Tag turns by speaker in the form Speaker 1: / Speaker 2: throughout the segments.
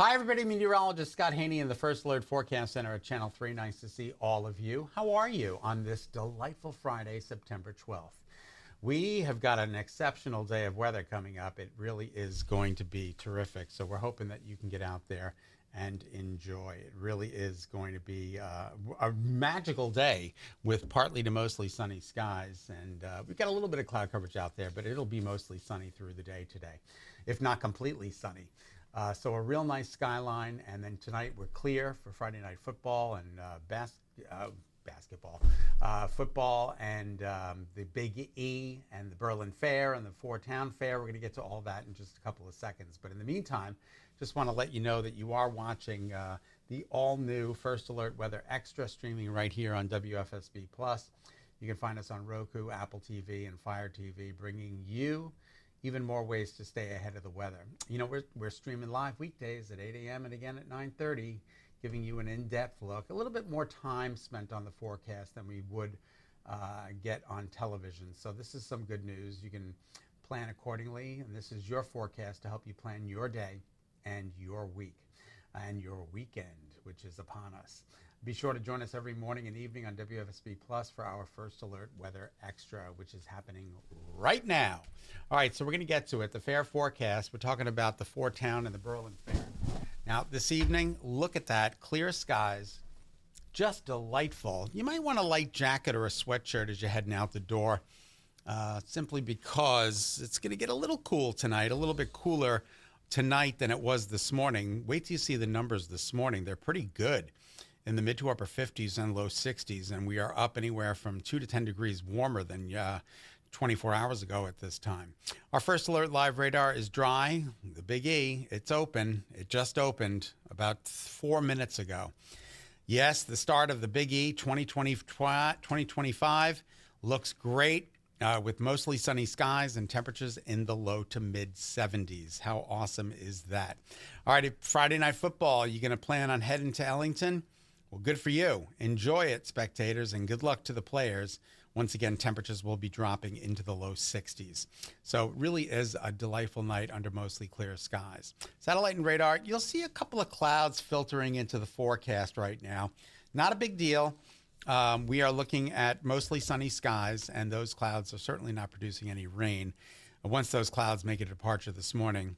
Speaker 1: Hi, everybody. Meteorologist Scot Haney in the First Alert Forecast Center at Channel 3. Nice to see all of you. How are you on this delightful Friday, September 12th? We have got an exceptional day of weather coming up. It really is going to be terrific. So we're hoping that you can get out there and enjoy. It really is going to be a magical day with partly to mostly sunny skies. And we've got a little bit of cloud coverage out there, but it'll be mostly sunny through the day today, if not completely sunny. So a real nice skyline, and then tonight we're clear for Friday night football and basketball, football, and the Big E and the Berlin Fair and the Four-Town Fair. We're going to get to all that in just a couple of seconds. But in the meantime, just want to let you know that you are watching the all-new First Alert Weather Extra streaming right here on WFSB Plus. You can find us on Roku, Apple TV, and Fire TV, bringing you even more ways to stay ahead of the weather. You know, we're streaming live weekdays at 8 a.m. and again at 9:30, giving you an in-depth look, a little bit more time spent on the forecast than we would get on television. So this is some good news. You can plan accordingly, and this is your forecast to help you plan your day and your week and your weekend, which is upon us. Be sure to join us every morning and evening on WFSB Plus for our First Alert Weather Extra, which is happening right now. All right, so we're going to get to it. The fair forecast, we're talking about the Four-Town and the Berlin Fair. Now, this evening, look at that. Clear skies, just delightful. You might want a light jacket or a sweatshirt as you're heading out the door, simply because it's going to get a little cool tonight, a little bit cooler tonight than it was this morning. Wait till you see the numbers this morning. They're pretty good, in the mid to upper 50s and low 60s, and we are up anywhere from 2 to 10 degrees warmer than 24 hours ago at this time. Our First Alert live radar is dry. The Big E, it's open. It just opened about 4 minutes ago. Yes, the start of the Big E 2025 looks great with mostly sunny skies and temperatures in the low to mid 70s. How awesome is that? All right, Friday night football, you going to plan on heading to Ellington? Well, good for you. Enjoy it, spectators, and good luck to the players. Once again, temperatures will be dropping into the low 60s. So it really is a delightful night under mostly clear skies. Satellite and radar, you'll see a couple of clouds filtering into the forecast right now. Not a big deal. We are looking at mostly sunny skies, and those clouds are certainly not producing any rain. Once those clouds make a departure this morning,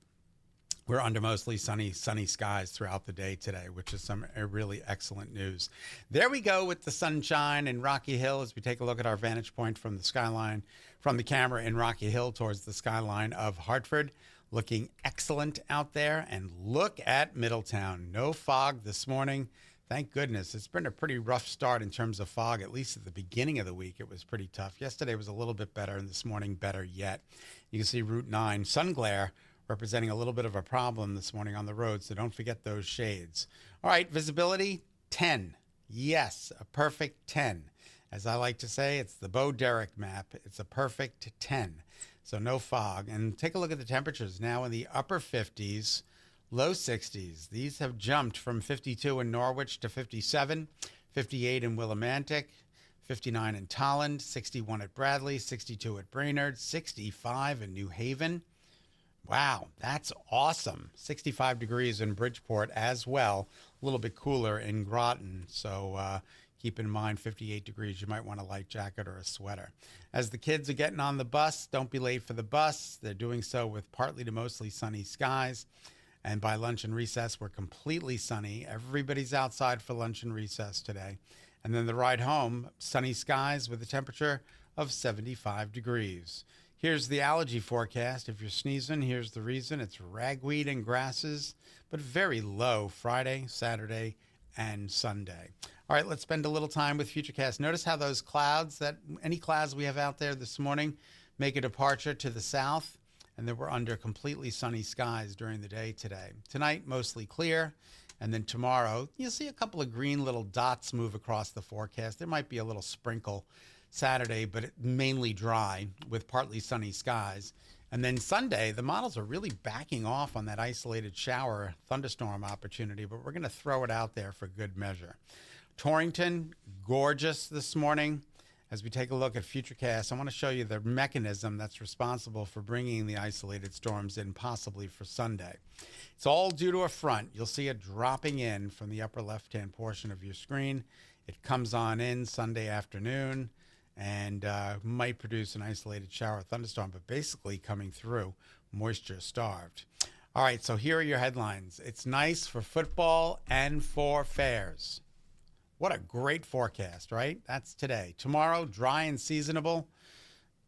Speaker 1: we're under mostly sunny skies throughout the day today, which is some really excellent news. There we go with the sunshine in Rocky Hill as we take a look at our vantage point from the skyline, from the camera in Rocky Hill towards the skyline of Hartford. Looking excellent out there. And look at Middletown. No fog this morning. Thank goodness. It's been a pretty rough start in terms of fog, at least at the beginning of the week. It was pretty tough. Yesterday was a little bit better, and this morning better yet. You can see Route 9 sun glare representing a little bit of a problem this morning on the road, so don't forget those shades. All right, visibility, 10. Yes, a perfect 10. As I like to say, it's the Bo Derek map. It's a perfect 10, so no fog. And take a look at the temperatures now in the upper 50s, low 60s. These have jumped from 52 in Norwich to 57, 58 in Willimantic, 59 in Tolland, 61 at Bradley, 62 at Brainerd, 65 in New Haven. Wow, that's awesome. 65 degrees in Bridgeport as well. A little bit cooler in Groton. So keep in mind 58 degrees. You might want a light jacket or a sweater. As the kids are getting on the bus, don't be late for the bus. They're doing so with partly to mostly sunny skies. And by lunch and recess, we're completely sunny. Everybody's outside for lunch and recess today. And then the ride home, sunny skies with a temperature of 75 degrees. Here's the allergy forecast. If you're sneezing, here's the reason. It's ragweed and grasses, but very low Friday, Saturday, and Sunday. All right, let's spend a little time with Futurecast. Notice how those clouds, any clouds we have out there this morning, make a departure to the south, and then we're under completely sunny skies during the day today. Tonight, mostly clear, and then tomorrow, you'll see a couple of green little dots move across the forecast. There might be a little sprinkle Saturday, but mainly dry with partly sunny skies. And then Sunday, the models are really backing off on that isolated shower thunderstorm opportunity, but we're going to throw it out there for good measure. Torrington, gorgeous this morning As we take a look at Futurecast, I want to show you the mechanism that's responsible for bringing the isolated storms in possibly for Sunday. It's all due to a front. You'll see it dropping in from the upper left-hand portion of your screen. It comes on in Sunday afternoon and might produce an isolated shower or thunderstorm, but basically coming through moisture starved. All right, so here are your headlines. It's nice for football and for fairs. What a great forecast, right? That's today. Tomorrow, dry and seasonable.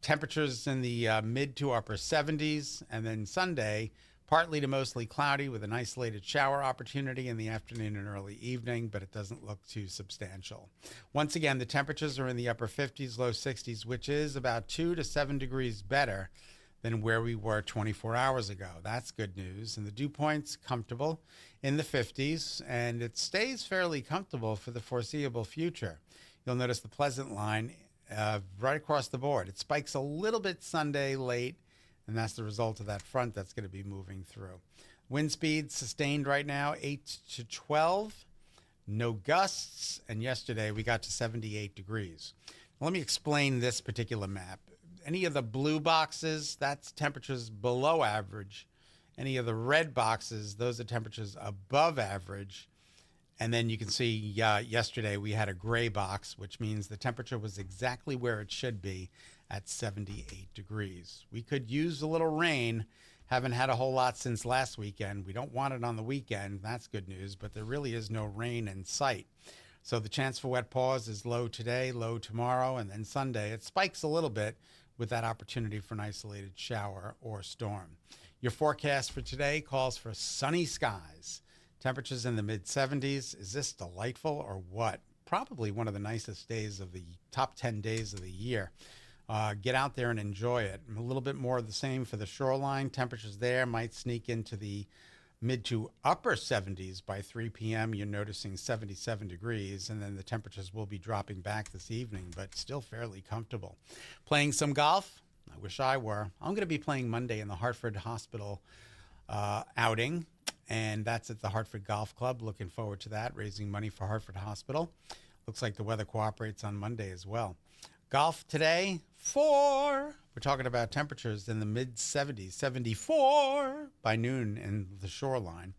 Speaker 1: Temperatures in the mid to upper 70s. And then Sunday, partly to mostly cloudy with an isolated shower opportunity in the afternoon and early evening, but it doesn't look too substantial. Once again, the temperatures are in the upper 50s, low 60s, which is about 2 to 7 degrees better than where we were 24 hours ago. That's good news. And the dew point's comfortable in the 50s, and it stays fairly comfortable for the foreseeable future. You'll notice the pleasant line right across the board. It spikes a little bit Sunday late, and that's the result of that front that's going to be moving through. Wind speed sustained right now, 8 to 12. No gusts, and yesterday we got to 78 degrees. Now, let me explain this particular map. Any of the blue boxes, that's temperatures below average. Any of the red boxes, those are temperatures above average. And then you can see yesterday we had a gray box, which means the temperature was exactly where it should be at 78 degrees. We could use a little rain. Haven't had a whole lot since last weekend. We don't want it on the weekend. That's good news, but there really is no rain in sight. So the chance for wet paws is low today, low tomorrow, and then Sunday it spikes a little bit with that opportunity for an isolated shower or storm. Your forecast for today calls for sunny skies. Temperatures in the mid-70s. Is this delightful or what? Probably one of the nicest days of the top 10 days of the year. Get out there and enjoy it. A little bit more of the same for the shoreline. Temperatures there might sneak into the mid to upper 70s by 3 p.m. You're noticing 77 degrees, and then the temperatures will be dropping back this evening, but still fairly comfortable. Playing some golf? I wish I were. I'm going to be playing Monday in the Hartford Hospital outing, and that's at the Hartford Golf Club. Looking forward to that, raising money for Hartford Hospital. Looks like the weather cooperates on Monday as well. Golf today, 4. We're talking about temperatures in the mid-70s, 74 by noon in the shoreline.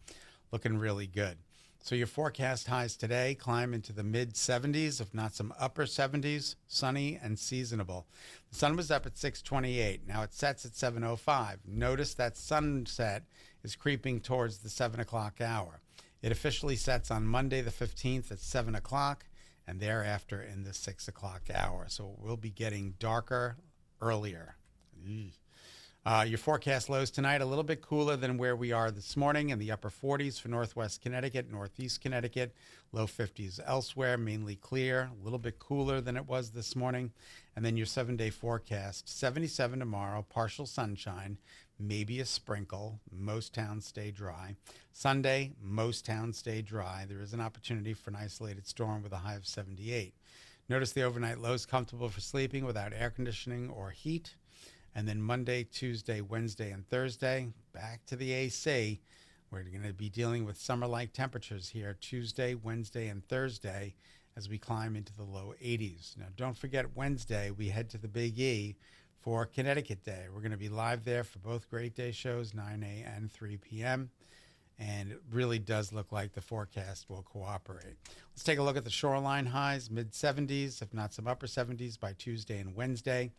Speaker 1: Looking really good. So your forecast highs today climb into the mid-70s, if not some upper 70s, sunny and seasonable. The sun was up at 6:28. Now it sets at 7:05. Notice that sunset is creeping towards the 7 o'clock hour. It officially sets on Monday the 15th at 7 o'clock and thereafter in the 6 o'clock hour. So we'll be getting darker earlier. Your forecast lows tonight a little bit cooler than where we are this morning, in the upper 40s for northwest Connecticut, northeast Connecticut, low 50s elsewhere, mainly clear, a little bit cooler than it was this morning. And then your 7-day forecast, 77 tomorrow, partial sunshine, maybe a sprinkle. Most towns stay dry. Sunday, most towns stay dry. There is an opportunity for an isolated storm with a high of 78. Notice the overnight lows comfortable for sleeping without air conditioning or heat. And then Monday, Tuesday, Wednesday, and Thursday, back to the AC. We're going to be dealing with summer-like temperatures here Tuesday, Wednesday, and Thursday as we climb into the low 80s. Now, don't forget Wednesday, we head to the Big E for Connecticut Day. We're going to be live there for both Great Day shows, 9 a.m. and 3 p.m. And it really does look like the forecast will cooperate. Let's take a look at the shoreline highs, mid-70s, if not some upper 70s by Tuesday and Wednesday.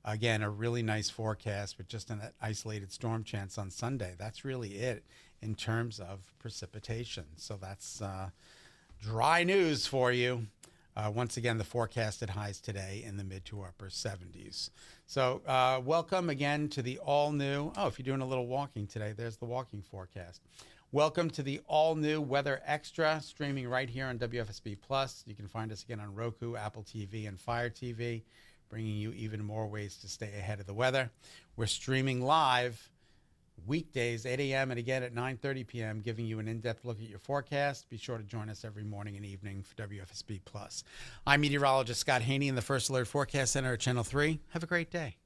Speaker 1: Again, a really nice forecast with just an isolated storm chance on Sunday. That's really it in terms of precipitation. So that's dry news for you. Once again, the forecasted highs today in the mid to upper 70s. So welcome again to the all-new, if you're doing a little walking today, there's the walking forecast. Welcome to the all-new Weather Extra, streaming right here on WFSB Plus. You can find us again on Roku, Apple TV, and Fire TV, bringing you even more ways to stay ahead of the weather. We're streaming live weekdays, 8 a.m. and again at 9:30 p.m., giving you an in-depth look at your forecast. Be sure to join us every morning and evening for WFSB Plus. I'm Meteorologist Scot Haney in the First Alert Forecast Center at Channel 3. Have a great day.